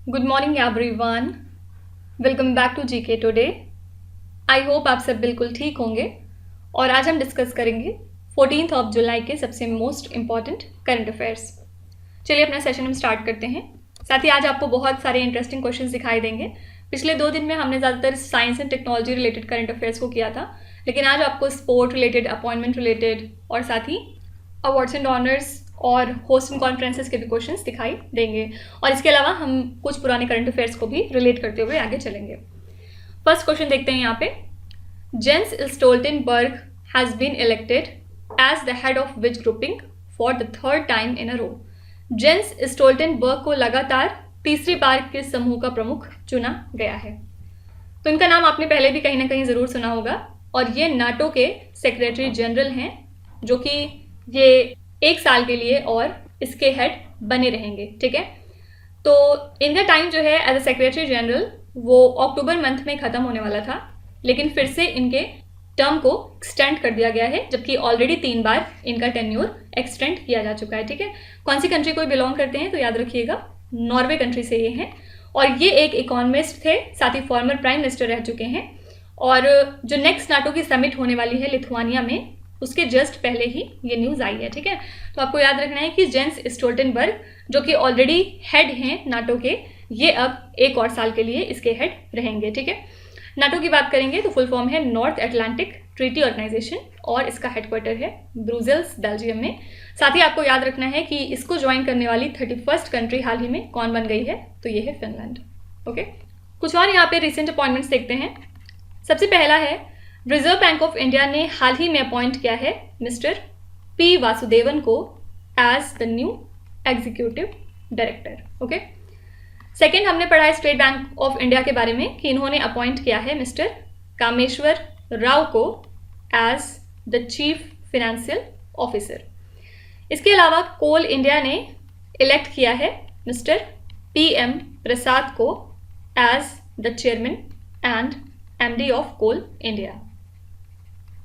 Good morning everyone, welcome back to GK today. I hope आप सब बिल्कुल ठीक होंगे और आज हम डिस्कस करेंगे 14 जुलाई के सबसे मोस्ट इम्पॉर्टेंट करंट अफेयर्स। चलिए अपना सेशन हम स्टार्ट करते हैं। साथ ही आज आपको बहुत सारे इंटरेस्टिंग क्वेश्चंस दिखाई देंगे। पिछले 2 दिन में हमने ज़्यादातर science and technology related current affairs को किया था, लेकिन आज आपको स्पोर्ट रिलेटेड, अपॉइंटमेंट रिलेटेड और साथ ही अवार्ड्स एंड ऑनर्स और होस्ट एंड कॉन्फ्रेंसेस के भी क्वेश्चंस दिखाई देंगे। और इसके अलावा हम कुछ पुराने करंट अफेयर्स को भी रिलेट करते हुए आगे चलेंगे। फर्स्ट क्वेश्चन देखते हैं यहाँ पे। Jens Stoltenberg has been elected as the head of which grouping for the third time in a row. Jens Stoltenberg को लगातार तीसरी बार किस समूह का प्रमुख चुना गया है? तो इनका नाम आपने पहले भी कहीं ना कहीं ज़रूर सुना होगा और ये नाटो के सेक्रेटरी जनरल हैं, जो कि ये 1 साल के लिए और इसके हेड बने रहेंगे। ठीक है, तो इनका टाइम जो है एज अ सेक्रेटरी जनरल वो अक्टूबर मंथ में ख़त्म होने वाला था, लेकिन फिर से इनके टर्म को एक्सटेंड कर दिया गया है, जबकि ऑलरेडी 3 बार इनका टेन्योर एक्सटेंड किया जा चुका है। ठीक है, कौन सी कंट्री को बिलोंग करते हैं तो याद रखिएगा, नॉर्वे कंट्री से ये हैं और ये एक इकोनॉमिस्ट थे, साथ ही फॉर्मर प्राइम मिनिस्टर रह चुके हैं। और जो नेक्स्ट नाटो की समिट होने वाली है लिथुआनिया में, उसके जस्ट पहले ही ये न्यूज़ आई है। ठीक है, तो आपको याद रखना है कि जेंस स्टोल्टेनबर्ग जो कि ऑलरेडी हेड हैं नाटो के, ये अब 1 और साल के लिए इसके हेड रहेंगे। ठीक है, नाटो की बात करेंगे तो फुल फॉर्म है नॉर्थ अटलांटिक ट्रीटी ऑर्गेनाइजेशन और इसका हेडक्वार्टर है ब्रुसेल्स, बेल्जियम में। साथ ही आपको याद रखना है कि इसको ज्वाइन करने वाली 31st कंट्री हाल ही में कौन बन गई है, तो ये है फिनलैंड। ओके, कुछ और यहाँ पे रिसेंट अपॉइंटमेंट्स देखते हैं। सबसे पहला है, रिजर्व बैंक ऑफ इंडिया ने हाल ही में अपॉइंट किया है मिस्टर पी वासुदेवन को as the new executive director. Okay, second हमने पढ़ा है स्टेट बैंक ऑफ इंडिया के बारे में कि इन्होंने अपॉइंट किया है मिस्टर कामेश्वर राव को as the chief financial officer. इसके अलावा कोल इंडिया ने इलेक्ट किया है मिस्टर पी एम प्रसाद को as the chairman and MD of coal India.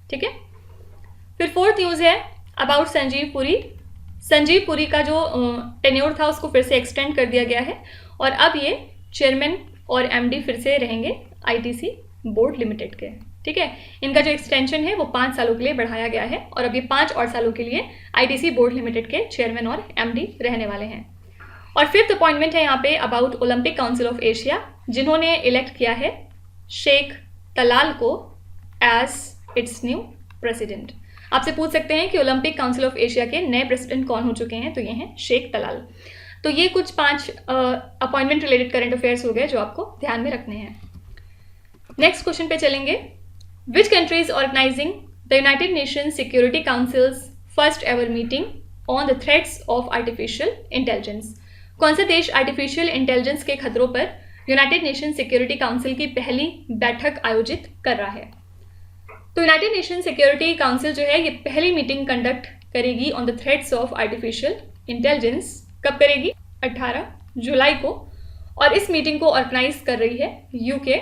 ठीक है, फिर फोर्थ न्यूज़ है अबाउट संजीव पुरी। संजीव पुरी का जो टेन्योर था उसको फिर से एक्सटेंड कर दिया गया है और अब ये चेयरमैन और एमडी फिर से रहेंगे आईटीसी बोर्ड लिमिटेड के। ठीक है, इनका जो एक्सटेंशन है वो 5 सालों के लिए बढ़ाया गया है और अब ये 5 और सालों के लिए आईटीसी बोर्ड लिमिटेड के चेयरमैन और एमडी रहने वाले हैं। और फिफ्थ अपॉइंटमेंट है यहाँ पे about Olympic council of Asia, जिन्होंने इलेक्ट किया है शेख तलाल को एज इट्स न्यू प्रेसिडेंट। आपसे पूछ सकते हैं कि ओलंपिक काउंसिल ऑफ एशिया के नए प्रेसिडेंट कौन हो चुके हैं, तो ये हैं शेख तलाल। तो ये कुछ 5 अपॉइंटमेंट रिलेटेड करंट अफेयर्स हो गए जो आपको ध्यान में रखने हैं। नेक्स्ट क्वेश्चन पे चलेंगे। Which country is organizing the United Nations security council's first ever meeting on the threats of artificial intelligence? कौन सा देश आर्टिफिशियल इंटेलिजेंस के खतरों पर यूनाइटेड नेशन सिक्योरिटी काउंसिल की पहली बैठक आयोजित कर रहा है? तो यूनाइटेड नेशन सिक्योरिटी काउंसिल जो है ये पहली मीटिंग कंडक्ट करेगी on the threats of artificial intelligence. कब करेगी? 18 जुलाई को। और इस मीटिंग को ऑर्गेनाइज कर रही है यूके।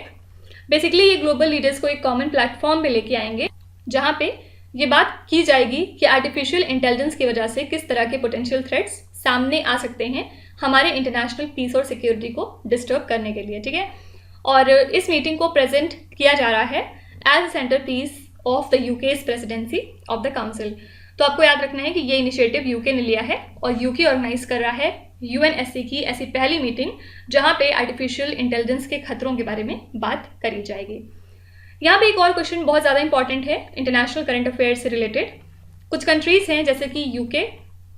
बेसिकली ये ग्लोबल लीडर्स को एक कॉमन प्लेटफॉर्म पे लेके आएंगे, जहाँ पे ये बात की जाएगी कि आर्टिफिशियल इंटेलिजेंस की वजह से किस तरह के पोटेंशियल थ्रेट्स सामने आ सकते हैं हमारे इंटरनेशनल पीस और सिक्योरिटी को डिस्टर्ब करने के लिए। ठीक है, और इस मीटिंग को प्रेजेंट किया जा रहा है as a centrepiece of the UK's presidency of the council. तो आपको याद रखना है कि ये इनिशिएटिव यूके ने लिया है और यूके ऑर्गेनाइज कर रहा है यूएनएससी की ऐसी पहली मीटिंग जहाँ पे आर्टिफिशियल इंटेलिजेंस के खतरों के बारे में बात करी जाएगी। यहाँ पे एक और क्वेश्चन बहुत ज़्यादा इंपॉर्टेंट है इंटरनेशनल करंट अफेयर से रिलेटेड। कुछ कंट्रीज़ हैं जैसे कि यूके,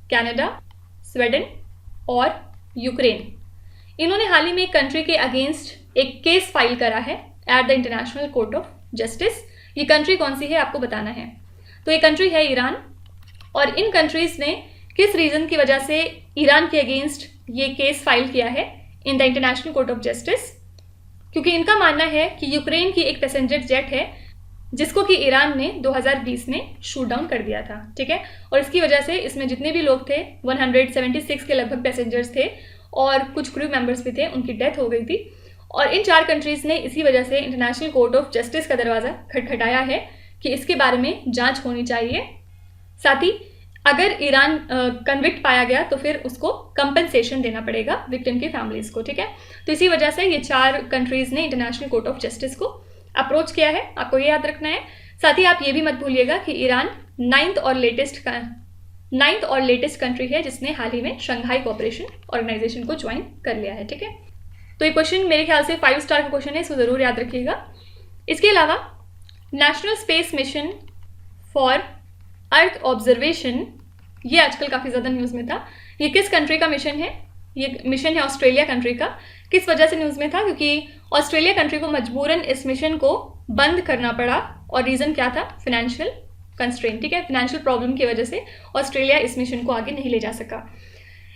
कनाडा, स्वीडन और यूक्रेन। इन्होंने हाल ही में एक कंट्री के अगेंस्ट एक केस फाइल करा है at the international court of justice. ये कंट्री कौन सी है आपको बताना है। तो ये कंट्री है ईरान। और इन कंट्रीज़ ने किस रीज़न की वजह से ईरान के अगेंस्ट ये केस फाइल किया है in the international court of justice? क्योंकि इनका मानना है कि यूक्रेन की एक पैसेंजर जेट है जिसको कि ईरान ने 2020 में शूट डाउन कर दिया था। ठीक है, और इसकी वजह से इसमें जितने भी लोग थे 176 के लगभग पैसेंजर्स थे और कुछ क्रू मेंबर्स भी थे, उनकी डेथ हो गई थी। और इन 4 कंट्रीज़ ने इसी वजह से इंटरनेशनल कोर्ट ऑफ जस्टिस का दरवाज़ा खटखटाया है कि इसके बारे में जांच होनी चाहिए। साथ ही अगर ईरान कन्विक्ट पाया गया तो फिर उसको कंपनसेशन देना पड़ेगा विक्टिम की फैमिलीज को, ठीक है। तो इसी वजह से ये 4 कंट्रीज ने इंटरनेशनल कोर्ट ऑफ जस्टिस को अप्रोच किया है, आपको ये याद रखना है। साथ ही आप ये भी मत भूलिएगा कि ईरान 9th और लेटेस्ट कंट्री है जिसने हाल ही में शंघाई कोऑपरेशन ऑर्गेनाइजेशन को ज्वाइन कर लिया है, ठीक है। तो ये क्वेश्चन मेरे ख्याल से 5 स्टार का क्वेश्चन है, इसको ज़रूर याद रखिएगा। इसके अलावा national space mission for earth observation, ये आजकल काफ़ी ज़्यादा न्यूज़ में था। ये किस कंट्री का मिशन है? ये मिशन है ऑस्ट्रेलिया कंट्री का। किस वजह से न्यूज़ में था? क्योंकि ऑस्ट्रेलिया कंट्री को मजबूरन इस मिशन को बंद करना पड़ा, और रीज़न क्या था? फाइनेंशियल कंस्ट्रेंट, ठीक है। फाइनेंशियल प्रॉब्लम की वजह से ऑस्ट्रेलिया इस मिशन को आगे नहीं ले जा सका।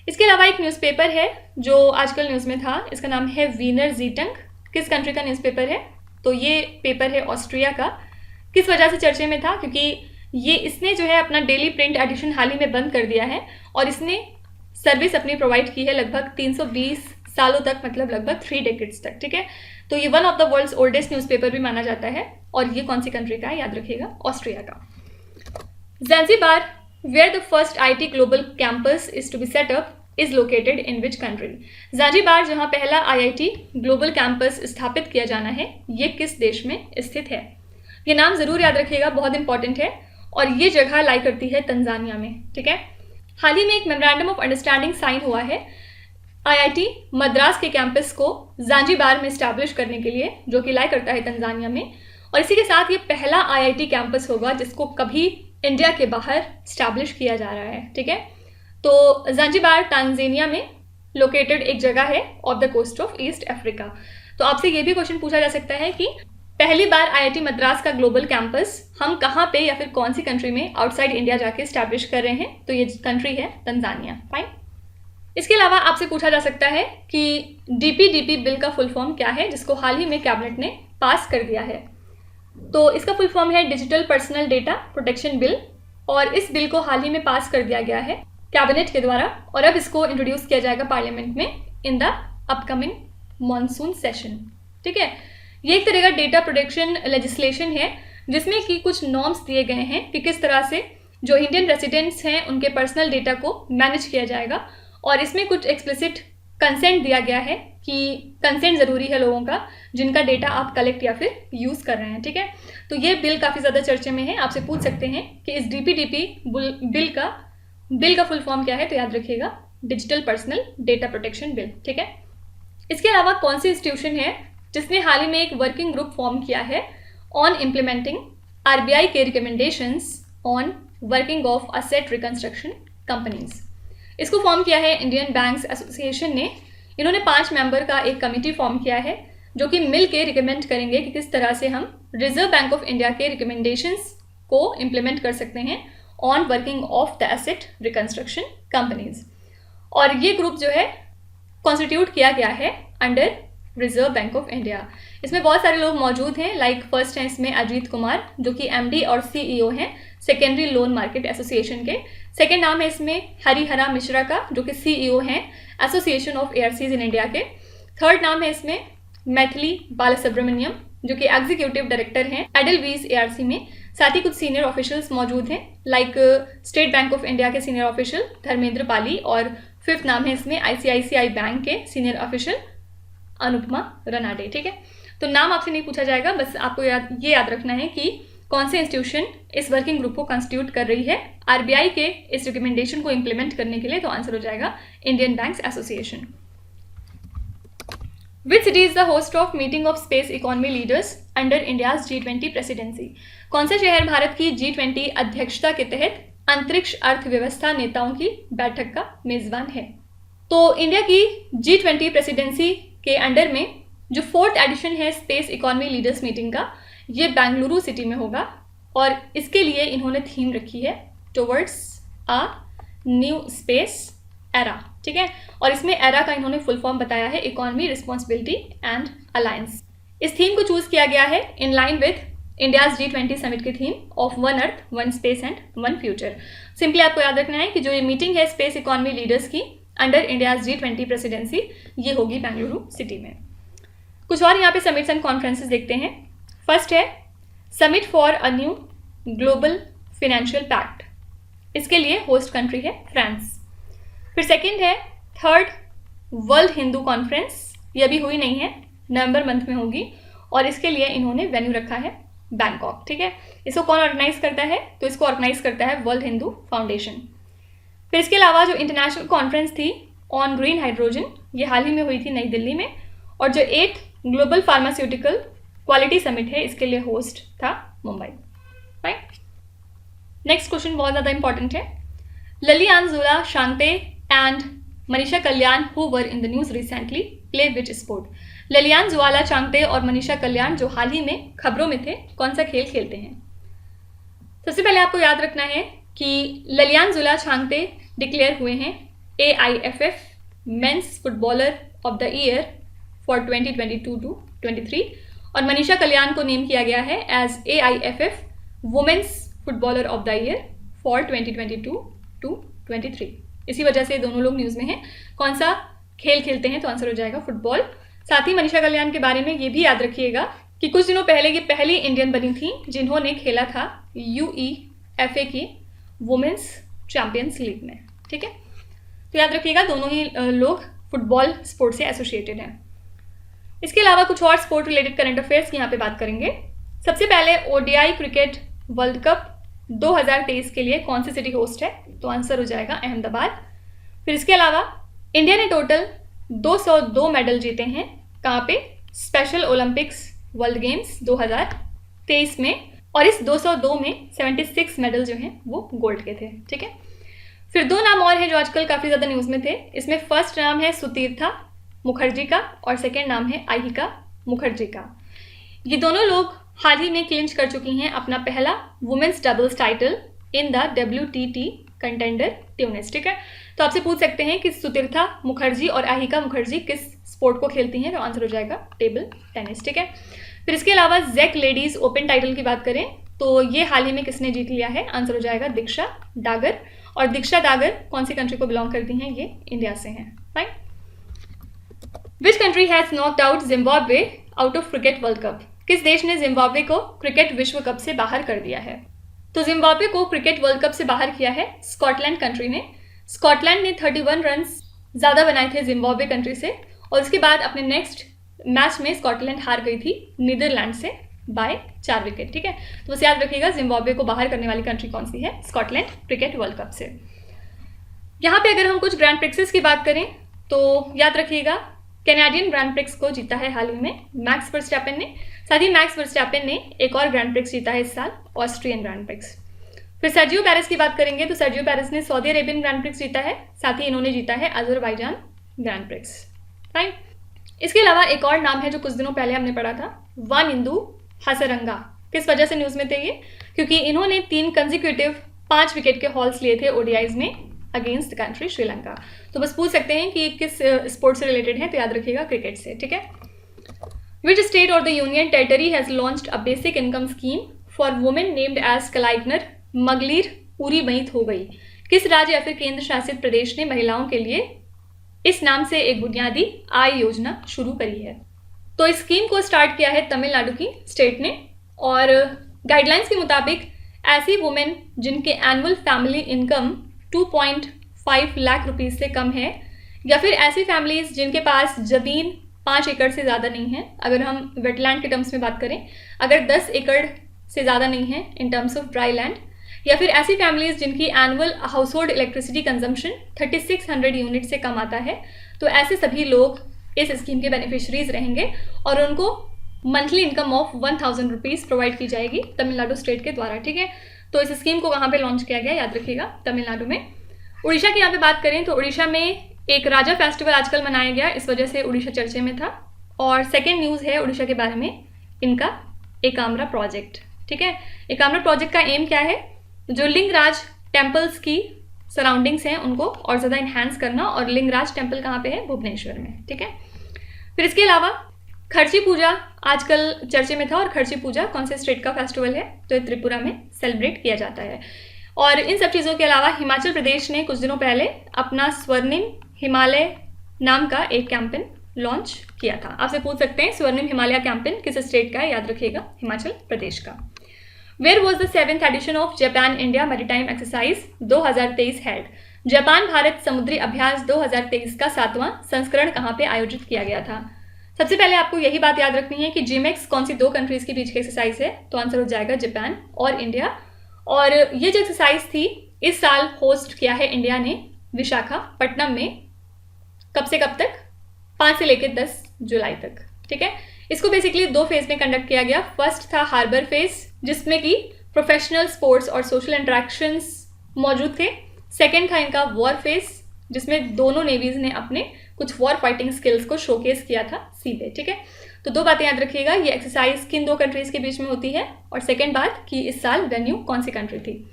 इसके अलावा एक न्यूज़पेपर है जो आजकल न्यूज़ में था, इसका नाम है वीनर ज़ीटंग। किस कंट्री का न्यूज़पेपर है? तो ये पेपर है ऑस्ट्रिया का। किस वजह से चर्चे में था? क्योंकि इसने जो है अपना डेली प्रिंट एडिशन हाल ही में बंद कर दिया है, और इसने सर्विस अपनी प्रोवाइड की है लगभग 320 सालों तक, मतलब लगभग 3 डेकेड्स तक, ठीक है। तो ये one of the world's oldest newspaper भी माना जाता है, और ये कौन सी कंट्री का है? याद रखिएगा, ऑस्ट्रिया का। Zanzibar, where the first IT global campus is to be set up, is located in which country? Zanzibar, जहाँ पहला IIT ग्लोबल कैंपस स्थापित किया जाना है, ये किस देश में स्थित है? ये नाम ज़रूर याद रखिएगा, बहुत इंपॉर्टेंट है, और ये जगह लाई करती है तंजानिया में, ठीक है। हाल ही में एक मेमोरेंडम ऑफ अंडरस्टैंडिंग साइन हुआ है IIT मद्रास के कैंपस को ज़ांज़ीबार में इस्टेब्लिश करने के लिए, जो कि लाई करता है तंजानिया में, और इसी के साथ ये पहला IIT कैंपस होगा जिसको कभी इंडिया के बाहर इस्टेब्लिश किया जा रहा है, ठीक है। तो ज़ांज़ीबार तांजानिया में लोकेटेड एक जगह है off the coast of east Africa. तो आपसे ये भी क्वेश्चन पूछा जा सकता है कि पहली बार IIT मद्रास का ग्लोबल कैंपस हम कहाँ पे या फिर कौन सी कंट्री में आउटसाइड इंडिया जाके इस्टेब्लिश कर रहे हैं? तो ये कंट्री है तंजानिया, फाइन। इसके अलावा आपसे पूछा जा सकता है कि DPDP बिल का फुल फॉर्म क्या है, जिसको हाल ही में कैबिनेट ने पास कर दिया है? तो इसका फुल फॉर्म है digital personal data protection bill, और इस बिल को हाल ही में पास कर दिया गया है कैबिनेट के द्वारा, और अब इसको इंट्रोड्यूस किया जाएगा पार्लियामेंट में in the upcoming monsoon session, ठीक है। ये एक तरह का डेटा प्रोटेक्शन लेजिस्लेशन है जिसमें कि कुछ नॉर्म्स दिए गए हैं कि किस तरह से जो इंडियन रेसिडेंट्स हैं उनके पर्सनल डेटा को मैनेज किया जाएगा, और इसमें कुछ एक्सप्लिसिट कंसेंट दिया गया है कि कंसेंट ज़रूरी है लोगों का जिनका डेटा आप कलेक्ट या फिर यूज़ कर रहे हैं, ठीक है। तो ये बिल काफ़ी ज़्यादा चर्चे में है। आपसे पूछ सकते हैं कि इस DPDP बिल का फुल फॉर्म क्या है? तो याद रखिएगा, digital personal data protection bill, ठीक है। इसके अलावा कौन सी इंस्टीट्यूशन है जिसने हाल ही में एक वर्किंग ग्रुप फॉर्म किया है ऑन इम्प्लीमेंटिंग RBI के recommendations on working of asset reconstruction companies? इसको फॉर्म किया है इंडियन बैंक्स एसोसिएशन ने। इन्होंने 5 मेंबर का एक कमिटी फॉर्म किया है जो कि मिल के रिकमेंड करेंगे कि किस तरह से हम रिजर्व बैंक ऑफ इंडिया के रिकमेंडेशंस को इम्प्लीमेंट कर सकते हैं on working of the asset reconstruction companies. और ये ग्रुप जो है कॉन्स्टिट्यूट किया गया है under reserve bank of India. इसमें बहुत सारे लोग मौजूद हैं, लाइक फर्स्ट हैं इसमें अजीत कुमार जो कि MD और CEO हैं सेकेंडरी लोन मार्केट एसोसिएशन के। सेकेंड नाम है इसमें हरिहरा मिश्रा का जो कि CEO हैं association of ARCs in India के। थर्ड नाम है इसमें मैथिली बालासुब्रमण्यम जो कि एग्जीक्यूटिव डायरेक्टर हैं एडलवीज ARC में। साथ ही कुछ सीनियर ऑफिशियल्स मौजूद हैं, like state bank of India के सीनियर ऑफिशियल धर्मेंद्र पाली, और फिफ्थ नाम है इसमें ICICI बैंक के सीनियर ऑफिशियल अनुपमा रनाडे, ठीक है। तो नाम आपसे नहीं पूछा जाएगा, बस आपको ये याद रखना है कि कौन से इंस्टीट्यूशन इस वर्किंग ग्रुप को कंस्टिट्यूट कर रही है RBI के इस रिकमेंडेशन को इम्प्लीमेंट करने के लिए। तो आंसर हो जाएगा Indian banks association. Which city is the host of meeting of space economy leaders under India's G20 presidency? कौन सा शहर भारत की G20 अध्यक्षता के तहत अंतरिक्ष अर्थव्यवस्था नेताओं की बैठक का मेजबान है? तो इंडिया की G20 प्रेसिडेंसी के अंडर में जो 4th एडिशन है स्पेस इकोनॉमी लीडर्स मीटिंग का, ये बेंगलुरु सिटी में होगा, और इसके लिए इन्होंने थीम रखी है towards a new space era, ठीक है। और इसमें एरा का इन्होंने फुल फॉर्म बताया है इकोनॉमी रिस्पॉन्सिबिलिटी एंड अलायंस। इस थीम को चूज किया गया है in line with India's G20 summit की theme of 1 earth 1 space and 1 future. Simply आपको याद रखना है कि जो ये मीटिंग है स्पेस इकोनॉमी लीडर्स की अंडर इंडियाज G20 प्रेसिडेंसी, ये होगी बेंगलुरु सिटी में। कुछ और यहाँ पे समिट्स एंड कॉन्फ्रेंसेस देखते हैं। फर्स्ट है summit for a new global financial pact. इसके लिए होस्ट कंट्री है फ्रांस। फिर सेकंड है थर्ड वर्ल्ड हिंदू कॉन्फ्रेंस, ये अभी हुई नहीं है, नवंबर मंथ में होगी और इसके लिए इन्होंने वेन्यू रखा है बैंकॉक। ठीक है, इसको कौन ऑर्गेनाइज करता है? तो इसको ऑर्गेनाइज करता है वर्ल्ड हिंदू फाउंडेशन। फिर इसके अलावा जो इंटरनेशनल कॉन्फ्रेंस थी ऑन ग्रीन हाइड्रोजन, ये हाल ही में हुई थी नई दिल्ली में, और जो 8th global pharmaceutical quality summit है इसके लिए होस्ट था मुंबई। राइट, नेक्स्ट क्वेश्चन बहुत ज़्यादा इंपॉर्टेंट है। Lallianzuala Chhangte and Manisha Kalyan who were in the news recently play which sport? Lallianzuala Chhangte और मनीषा कल्याण जो हाल ही में खबरों में थे, कौन सा खेल खेलते हैं? सबसे पहले आपको याद रखना है कि ललियांजुला चांगते डिक्लेयर हुए हैं AIFF men's footballer of the year for 2022-23 और मनीषा कल्याण को नेम किया गया है as AIFF women's footballer of the year for 2022-23। इसी वजह से दोनों लोग न्यूज़ में हैं। कौन सा खेल खेलते हैं? तो आंसर हो जाएगा फुटबॉल। साथ ही मनीषा कल्याण के बारे में ये भी याद रखिएगा कि कुछ दिनों पहले ये पहली इंडियन बनी थी जिन्होंने खेला था UEFA की वुमेन्स चैंपियंस लीग में। ठीक है, तो याद रखिएगा दोनों ही लोग फुटबॉल स्पोर्ट से एसोसिएटेड हैं। इसके अलावा कुछ और स्पोर्ट रिलेटेड करंट अफेयर्स की यहाँ पे बात करेंगे। सबसे पहले ODI क्रिकेट वर्ल्ड कप 2023 के लिए कौन सी सिटी होस्ट है? तो आंसर हो जाएगा अहमदाबाद। फिर इसके अलावा इंडिया ने टोटल 202 मेडल जीते हैं। कहाँ पे? स्पेशल ओलंपिक्स वर्ल्ड गेम्स 2023 में, और इस 202 में 76 मेडल जो हैं वो गोल्ड के थे। ठीक है, फिर दो नाम और हैं जो आजकल काफ़ी ज़्यादा न्यूज़ में थे। इसमें फर्स्ट नाम है सुतीर्था मुखर्जी का और सेकेंड नाम है आहिका मुखर्जी का। ये दोनों लोग हाल ही में क्लिंच कर चुकी हैं अपना पहला women's doubles title in the WTT contender tennis. ठीक है, तो आपसे पूछ सकते हैं कि सुतीर्था मुखर्जी और आहिका मुखर्जी किस स्पोर्ट को खेलती हैं? तो आंसर हो जाएगा टेबल टेनिस। ठीक है, फिर इसके अलावा जैक लेडीज ओपन टाइटल की बात करें तो ये हाल ही में किसने जीत लिया है? आंसर हो जाएगा दीक्षा डागर। और दीक्षा डागर कौन सी कंट्री को बिलोंग करती हैं? ये इंडिया से हैं। Right, which country has knocked out Zimbabwe out of cricket world cup? किस देश ने जिम्बाब्वे को क्रिकेट विश्व कप से बाहर कर दिया है? तो जिम्बाब्वे को क्रिकेट वर्ल्ड कप से बाहर किया है स्कॉटलैंड कंट्री ने। स्कॉटलैंड ने 31 रन ज़्यादा बनाए थे जिम्बाब्वे कंट्री से, और उसके बाद अपने नेक्स्ट मैच में स्कॉटलैंड हार गई थी नीदरलैंड से बाय 4 विकेट। ठीक है, तो बस याद रखिएगा जिम्बाब्वे को बाहर करने वाली कंट्री कौन सी है? स्कॉटलैंड क्रिकेट वर्ल्ड कप से। यहाँ पे अगर हम कुछ ग्रैंड प्रिक्सेस की बात करें तो याद रखिएगा कैनेडियन ग्रैंड प्रिक्स को जीता है हाल ही में मैक्स वर्स्टैपेन ने। साथ ही मैक्स वर्स्टैपेन ने एक और ग्रैंड प्रिक्स जीता है इस साल, ऑस्ट्रियन ग्रैंड प्रिक्स। फिर सर्जियो पेरेस की बात करेंगे तो सर्जियो पेरेस ने सऊदी अरेबियन ग्रैंड प्रिक्स जीता है, साथ ही इन्होंने जीता है अजरबैजान ग्रैंड प्रिक्स। फाइन, इसके अलावा एक और नाम है जो कुछ दिनों पहले हमने पढ़ा था, वानिंदु हसरंगा। किस वजह से न्यूज़ में थे ये? क्योंकि इन्होंने 3 कंजिक्यूटिव 5 विकेट के हॉल्स लिए थे ODIs में अगेंस्ट द कंट्री श्रीलंका। तो बस पूछ सकते हैं कि ये किस स्पोर्ट से रिलेटेड है? तो याद रखिएगा क्रिकेट से। ठीक है, विच स्टेट और the union territory has launched a basic income scheme for women named as Kalaignar Magalir पूरी बईत हो गई? किस राज्य या फिर केंद्र शासित प्रदेश ने महिलाओं के लिए इस नाम से एक बुनियादी आय योजना शुरू करी है? तो इस स्कीम को स्टार्ट किया है तमिलनाडु की स्टेट ने, और गाइडलाइंस के मुताबिक ऐसी वुमेन जिनके annual family income 2.5 lakh rupees से कम है, या फिर ऐसी फैमिलीज जिनके पास ज़मीन 5 एकड़ से ज़्यादा नहीं है, अगर हम वेटलैंड के टर्म्स में बात करें, अगर 10 एकड़ से ज़्यादा नहीं है in terms of dry land, या फिर ऐसी फैमिलीज जिनकी annual house hold electricity consumption 3600 unit से कम आता है, तो ऐसे सभी लोग इस स्कीम के बेनिफिशरीज रहेंगे और उनको monthly income of 1000 rupees provide की जाएगी तमिलनाडु स्टेट के द्वारा। ठीक है, तो इस स्कीम को कहाँ पे लॉन्च किया गया? याद रखिएगा तमिलनाडु में। उड़ीसा की यहाँ पे बात करें तो उड़ीसा में एक राजा फेस्टिवल आजकल मनाया गया, इस वजह से उड़ीसा चर्चे में था। और सेकेंड न्यूज़ है उड़ीसा के बारे में, इनका एकाम्रा प्रोजेक्ट। ठीक है, एकाम्रा प्रोजेक्ट का एम क्या है? जो लिंगराज टेम्पल्स की सराउंडिंग्स हैं उनको और ज़्यादा इन्हांस करना, और लिंगराज टेम्पल कहाँ पे है? भुवनेश्वर में। ठीक है, फिर इसके अलावा खर्ची पूजा आजकल चर्चे में था, और खर्ची पूजा कौन से स्टेट का फेस्टिवल है? तो ये त्रिपुरा में सेलिब्रेट किया जाता है। और इन सब चीज़ों के अलावा हिमाचल प्रदेश ने कुछ दिनों पहले अपना स्वर्णिम हिमालय नाम का एक कैंपेन लॉन्च किया था। आपसे पूछ सकते हैं स्वर्णिम हिमालय कैंपेन किस स्टेट का है? याद रखिएगा हिमाचल प्रदेश का। Where was the 7th edition of Japan India maritime exercise 2023 held? Japan Bharat समुद्री अभ्यास 2023 का 7वां संस्करण कहाँ पे आयोजित किया गया था? सबसे पहले आपको यही बात याद रखनी है कि जिमेक्स कौन सी दो कंट्रीज के बीच की एक्सरसाइज है, तो आंसर हो जाएगा जापान और इंडिया। और ये जो एक्सरसाइज थी इस साल होस्ट किया है इंडिया ने विशाखापट्टनम में। कब से कब तक? 5 से लेकर 10 जुलाई तक। ठीक है, इसको बेसिकली 2 फेज में कंडक्ट किया गया। फर्स्ट था हार्बर फेज जिसमें कि प्रोफेशनल स्पोर्ट्स और सोशल इंटरेक्शंस मौजूद थे। सेकेंड था इनका वॉर फेज जिसमें दोनों नेवीज ने अपने कुछ वॉर फाइटिंग स्किल्स को शोकेस किया था सीधे। ठीक है, तो 2 बातें याद रखिएगा, ये एक्सरसाइज किन 2 कंट्रीज के बीच में होती है, और सेकेंड बात कि इस साल वेन्यू कौन सी कंट्री थी।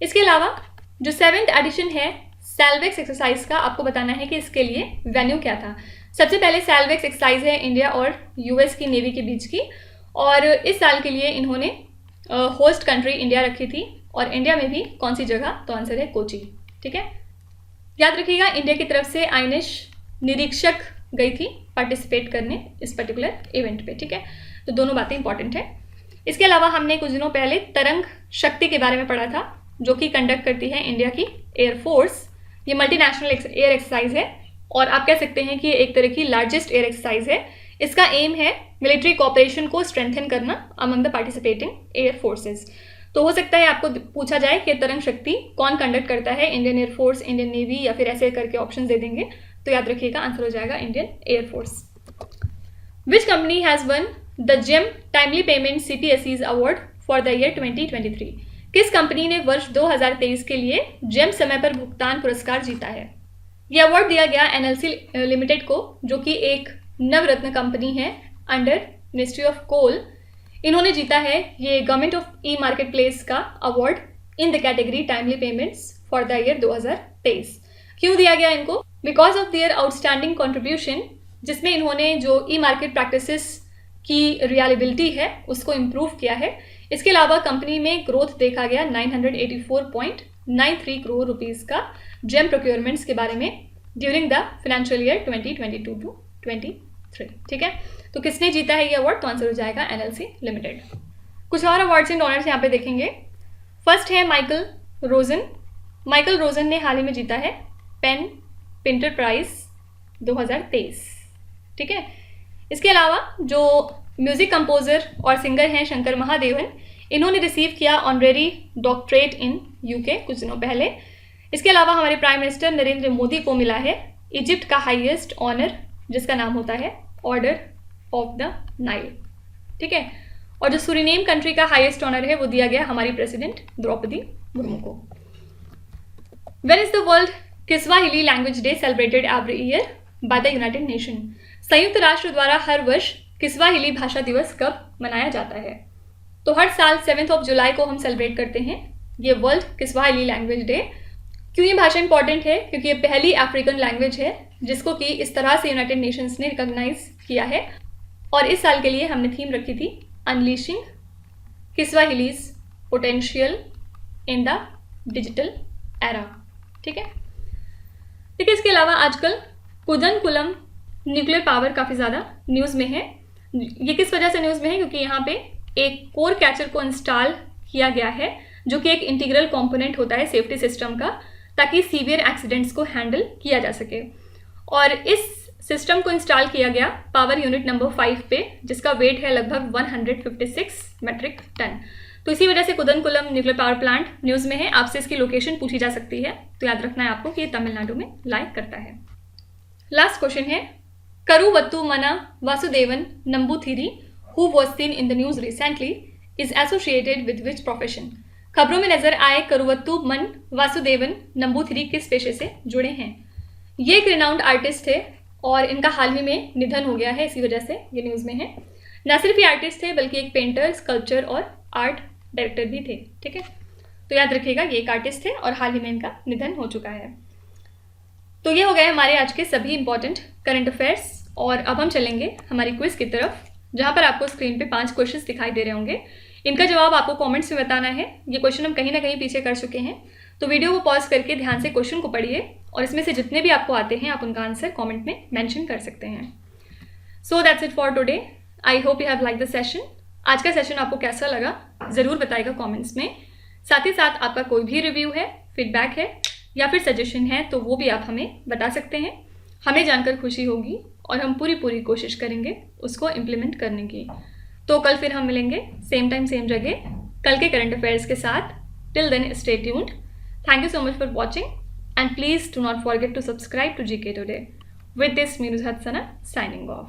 इसके अलावा जो 7th एडिशन है सैल्वेक्स एक्सरसाइज का, आपको बताना है कि इसके लिए वेन्यू क्या था। सबसे पहले सैल्वेक्स एक्सरसाइज है इंडिया और यूएस की नेवी के बीच की, और इस साल के लिए इन्होंने होस्ट कंट्री इंडिया रखी थी, और इंडिया में भी कौन सी जगह, तो आंसर है कोची। ठीक है, याद रखिएगा इंडिया की तरफ से आइनिश निरीक्षक गई थी पार्टिसिपेट करने इस पर्टिकुलर इवेंट पे। ठीक है, तो दोनों बातें इंपॉर्टेंट है। इसके अलावा हमने कुछ दिनों पहले तरंग शक्ति के बारे में पढ़ा था जो कि कंडक्ट करती है इंडिया की एयरफोर्स। ये मल्टीनेशनल एयर एक्सरसाइज है और आप कह सकते हैं कि ये एक तरह की लार्जेस्ट एयर एक्सरसाइज है। इसका एम है मिलिट्री कोऑपरेशन को स्ट्रेंथन करना among the participating air forces. तो हो सकता है आपको पूछा जाए कि तरंग शक्ति कौन कंडक्ट करता है, इंडियन एयरफोर्स, इंडियन नेवी, या फिर ऐसे करके ऑप्शन दे देंगे, तो याद रखिएगा आंसर हो जाएगा Indian air force. Which company has won the GeM timely payment CPSEs award for the year 2023? किस कंपनी ने वर्ष 2023 के लिए जेम समय पर भुगतान पुरस्कार जीता है? यह अवार्ड दिया गया NLC लिमिटेड को, जो कि एक नवरत्न कंपनी है अंडर मिनिस्ट्री ऑफ कोल। इन्होंने जीता है ये गवर्नमेंट ऑफ ई-मार्केट प्लेस का award in the category timely payments for the year 2023। क्यों दिया गया इनको? Because of their outstanding contribution, जिसमें इन्होंने जो ई-मार्केट प्रैक्टिसेस की रिलायबिलिटी है उसको इम्प्रूव किया है। इसके अलावा कंपनी में ग्रोथ देखा गया 984.93 करोड़ रुपीज़ का जेम प्रोक्योरमेंट्स के बारे में ड्यूरिंग द फाइनेंशियल ईयर 2022-23। ठीक है, तो किसने जीता है ये अवार्ड? तो आंसर हो जाएगा NLC लिमिटेड। कुछ और अवार्ड्स एंड ऑनर्स यहाँ पे देखेंगे। फर्स्ट है माइकल रोजन। माइकल रोजन ने हाल ही में जीता है पेन पिंटर प्राइज 2023। ठीक है, इसके अलावा जो म्यूजिक कंपोजर और सिंगर हैं शंकर महादेवन, इन्होंने रिसीव किया ऑनरेरी डॉक्टरेट इन UK कुछ दिनों पहले। इसके अलावा हमारे प्राइम मिनिस्टर नरेंद्र मोदी को मिला है इजिप्ट का हाईएस्ट ऑनर जिसका नाम होता है ऑर्डर ऑफ द नाइल। ठीक है, और जो सूरीनेम कंट्री का हाईएस्ट ऑनर है वो दिया गया हमारी प्रेसिडेंट द्रौपदी मुर्मू को। When is the world Kiswahili language day celebrated every year by the United nation? संयुक्त राष्ट्र द्वारा हर वर्ष किस्वाहिली भाषा दिवस कब मनाया जाता है? तो हर साल 7 जुलाई को हम सेलिब्रेट करते हैं ये वर्ल्ड किस्वाहिली लैंग्वेज डे। क्यों ये भाषा इंपॉर्टेंट है? क्योंकि ये पहली अफ्रीकन लैंग्वेज है जिसको कि इस तरह से यूनाइटेड नेशंस ने रिकॉग्नाइज किया है, और इस साल के लिए हमने थीम रखी थी unleashing Kiswahili's potential in the digital era. ठीक है, देखिए इसके अलावा आजकल कुदनकुलम न्यूक्लियर पावर काफ़ी ज़्यादा न्यूज़ में है। ये किस वजह से न्यूज़ में है? क्योंकि यहाँ पे एक कोर कैचर को इंस्टॉल किया गया है जो कि एक इंटीग्रल कंपोनेंट होता है सेफ्टी सिस्टम का, ताकि सीवियर एक्सीडेंट्स को हैंडल किया जा सके। और इस सिस्टम को इंस्टॉल किया गया पावर यूनिट नंबर 5 पे, जिसका वेट है लगभग 156 मेट्रिक टन। तो इसी वजह से कुदनकुलम न्यूक्लियर पावर प्लांट न्यूज़ में है। आपसे इसकी लोकेशन पूछी जा सकती है, तो याद रखना है आपको कि ये तमिलनाडु में लाई करता है। लास्ट क्वेश्चन है Karuvattu Mana Vasudevan Namboothiri who was seen in the news recently is associated with which profession? खबरों में नजर आए करुवत्तु मन वासुदेवन नंबूथिरी किस पेशे से जुड़े हैं? ये एक रिनाउंड आर्टिस्ट थे और इनका हाल ही में निधन हो गया है, इसी वजह से ये न्यूज़ में है। न सिर्फ ये आर्टिस्ट थे बल्कि एक पेंटर, स्कल्पचर और आर्ट डायरेक्टर भी थे। ठीक है, तो याद रखिएगा ये एक आर्टिस्ट थे और हाल ही में इनका निधन हो चुका है। तो ये हो गए हमारे आज के सभी इंपॉर्टेंट करंट अफेयर्स, और अब हम चलेंगे हमारी क्विज की तरफ, जहाँ पर आपको स्क्रीन पे 5 क्वेश्चंस दिखाई दे रहे होंगे। इनका जवाब आपको कमेंट्स में बताना है। ये क्वेश्चन हम कहीं ना कहीं पीछे कर चुके हैं, तो वीडियो को पॉज करके ध्यान से क्वेश्चन को पढ़िए और इसमें से जितने भी आपको आते हैं आप उनका आंसर कमेंट में मेंशन कर सकते हैं। So that's it for today. I hope you have like the session. आज का सेशन आपको कैसा लगा ज़रूर बताइएगा कमेंट्स में। साथ ही साथ आपका कोई भी रिव्यू है, फीडबैक है या फिर सजेशन है तो वो भी आप हमें बता सकते हैं। हमें जानकर खुशी होगी और हम पूरी कोशिश करेंगे उसको इम्प्लीमेंट करने की। तो कल फिर हम मिलेंगे सेम टाइम सेम जगह कल के करंट अफेयर्स के साथ। Till then stay tuned. Thank you so much for watching and please do not forget to subscribe to GK Today. With this, Meenu Hadsana signing off.